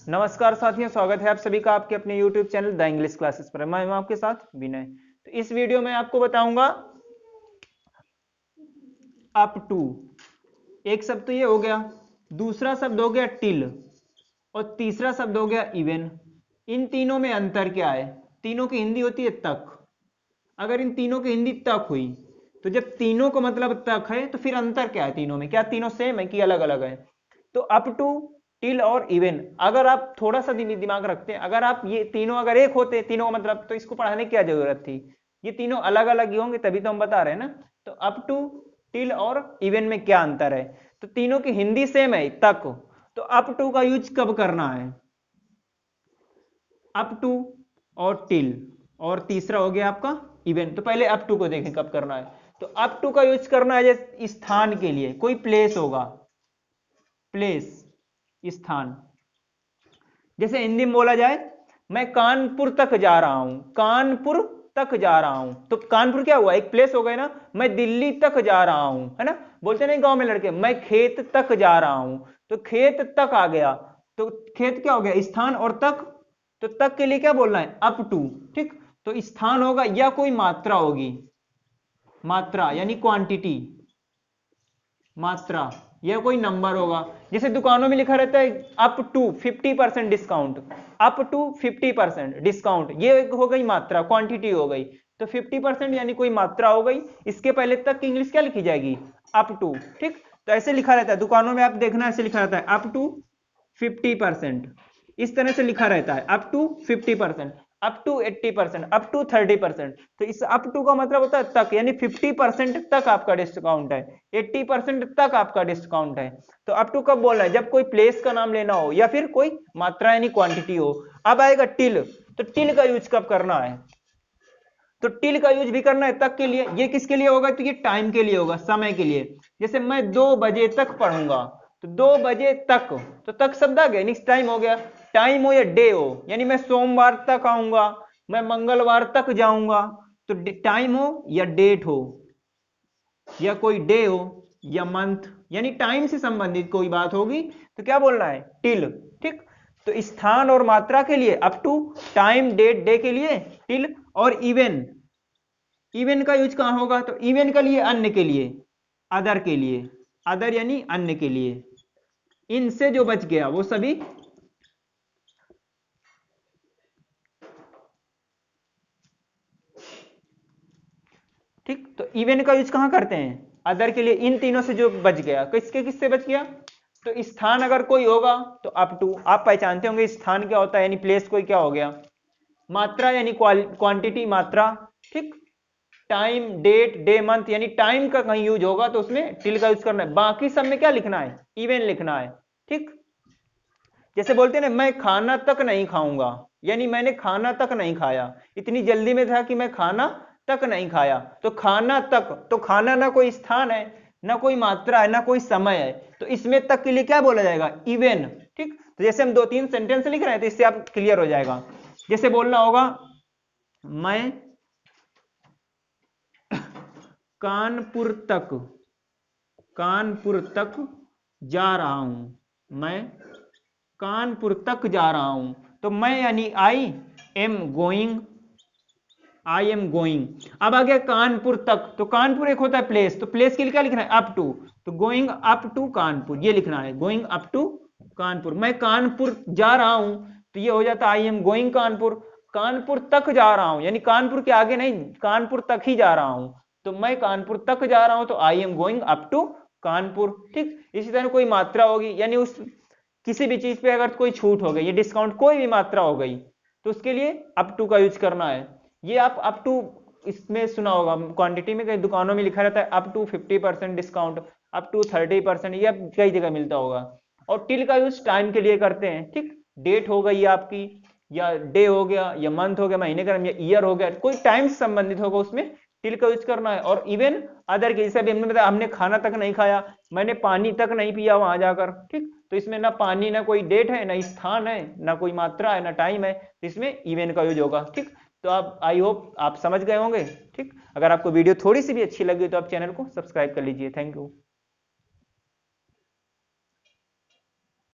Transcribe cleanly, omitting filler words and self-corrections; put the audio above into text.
नमस्कार साथियों, स्वागत है आप सभी का आपके अपने YouTube channel the English classes पर। मैं हूं आपके साथ विनय। तो इस वीडियो में आपको बताऊंगा अप टू। एक शब्द तो ये हो गया, दूसरा शब्द हो गया टिल और तीसरा शब्द हो गया इवन। इन तीनों में अंतर क्या है? तीनों की हिंदी होती है तक। अगर इन तीनों की हिंदी तक हुई तो जब तीनों को मतलब तक है तो फिर अंतर क्या है तीनों में? क्या तीनों सेम है कि अलग अलग है? तो अप टू, टिल और इवन, अगर आप थोड़ा सा दिमाग रखते हैं, अगर आप ये तीनों अगर एक होते तीनों का मतलब, तो इसको पढ़ाने की क्या जरूरत थी? ये तीनों अलग अलग ही होंगे, तभी तो हम बता रहे हैं ना। तो अप टू, टिल और इवन में क्या अंतर है? तो तीनों की हिंदी सेम है तक। तो अप टू का यूज कब करना है? अप टू और टिल, और तीसरा हो गया आपका इवन। तो पहले अप टू को देखें कब करना है। तो अप टू का यूज करना है जैसे स्थान के लिए, कोई प्लेस होगा, प्लेस, स्थान। जैसे हिंदी में बोला जाए मैं कानपुर तक जा रहा हूं, कानपुर तक जा रहा हूं, तो कानपुर क्या हुआ? एक प्लेस हो गया ना। मैं दिल्ली तक जा रहा हूं, है ना, बोलते नहीं गांव में लड़के, मैं खेत तक जा रहा हूं, तो खेत तक आ गया। तो खेत क्या हो गया? स्थान। और तक, तो तक के लिए क्या बोलना है? Up to. ठीक, तो स्थान होगा या कोई मात्रा होगी, मात्रा यानी क्वांटिटी, मात्रा, यह कोई नंबर होगा। जैसे दुकानों में लिखा रहता है up to 50% discount, up to 50% discount, ये हो गई मात्रा, क्वांटिटी हो गई। तो 50% यानी कोई मात्रा हो गई। इसके पहले तक की इंग्लिश क्या लिखी जाएगी? Up to. ठीक, तो ऐसे लिखा रहता है दुकानों में, आप देखना ऐसे लिखा रहता है अप टू 50%, इस तरह से लिखा रहता है up to 50%, up to 80%, up to 30%। तो इस अप टू का मतलब होता है तक, यानी 50% तक आपका डिस्काउंट है, 80% तक आपका डिस्काउंट है। तो अप टू कब बोलना है? जब कोई प्लेस का नाम लेना हो या फिर कोई मात्रा यानी क्वांटिटी हो। अब आएगा टिल। तो टिल का यूज कब करना है? तो टिल का यूज भी करना है तक के लिए। ये किसके लिए होगा? तो ये टाइम के लिए होगा, समय के लिए। जैसे मैं 2 बजे तक पढ़ूंगा, तो 2 बजे तक, तो तक शब्द आ गया, नेक्स्ट टाइम हो गया। टाइम हो या डे हो, यानी मैं सोमवार तक आऊंगा, मैं मंगलवार तक जाऊंगा। तो टाइम हो या डेट हो या कोई डे हो या मंथ, यानी टाइम से संबंधित कोई बात होगी तो क्या बोलना है? टिल। ठीक, तो स्थान और मात्रा के लिए up to, time date day के लिए टिल, और इवन, इवन का यूज कहां होगा? तो इवन के लिए अन्य के लिए, अदर के लिए, अदर यानी अन्य के लिए। इनसे जो बच गया वो सभी, ठीक, तो इवन का यूज कहां करते हैं? अदर के लिए। इन तीनों से जो बच गया, किसके किससे बच गया? तो स्थान अगर कोई होगा तो अप टू, आप पहचानते होंगे स्थान क्या होता है, यानी प्लेस कोई क्या हो गया? मात्रा यानी क्वांटिटी, मात्रा। ठीक, टाइम डेट डे मंथ, यानी टाइम का कहीं यूज होगा तो उसमें टिल का यूज करना है। बाकी सब में क्या लिखना है? इवन लिखना है। ठीक, जैसे बोलते हैं ना मैं खाना तक नहीं खाऊंगा, यानी मैंने खाना तक नहीं खाया, इतनी जल्दी में था कि मैं खाना तक नहीं खाया। तो खाना तक, तो खाना ना कोई स्थान है, ना कोई मात्रा है, ना कोई समय है, तो इसमें तक के लिए क्या बोला जाएगा? इवन। ठीक, तो जैसे हम 2-3 सेंटेंस लिख रहे हैं तो इससे आप क्लियर हो जाएगा। जैसे बोलना होगा मैं कानपुर तक, कानपुर तक जा रहा हूं, मैं कानपुर तक जा रहा हूं। तो मैं यानी आई am going, I am going. अब आ गया कानपुर तक, तो कानपुर एक होता है प्लेस, तो प्लेस के लिए क्या लिखना है? Up to. तो गोइंग अप टू कानपुर, ये लिखना है, गोइंग अप टू कानपुर। मैं कानपुर जा रहा हूं, तो ये हो जाता आई एम गोइंग कानपुर। कानपुर तक जा रहा हूं, यानी कानपुर के आगे नहीं, कानपुर तक ही जा रहा हूं, तो मैं कानपुर तक जा रहा हूं, तो I am going up to Kanpur. ठीक, इसी तरह कोई मात्रा होगी, यानी उस किसी भी चीज पे अगर कोई छूट हो गई, ये डिस्काउंट कोई भी मात्रा हो गई, तो उसके लिए अप टू का यूज करना है। ये आप अप टू इसमें सुना होगा, क्वांटिटी में कई दुकानों में लिखा रहता है up to 50% discount, up to 30%, ये कई जगह मिलता होगा। और टिल का यूज टाइम के लिए करते हैं। ठीक, डेट हो गई आपकी, या डे हो गया, या मंथ हो गया, महीने का, या ईयर हो गया, कोई टाइम से संबंधित होगा उसमें टिल का यूज करना है। और इवन अदर के, जैसे अभी हमने बताया हमने खाना तक नहीं खाया, मैंने पानी तक नहीं पिया वहां जाकर। ठीक, तो इसमें ना पानी, ना कोई डेट है, ना स्थान है, ना कोई मात्रा है, ना टाइम है, तो इसमें इवन का यूज होगा। ठीक, तो आप, आई होप आप समझ गए होंगे। ठीक, अगर आपको वीडियो थोड़ी सी भी अच्छी लगी तो आप चैनल को सब्सक्राइब कर लीजिए। Thank you.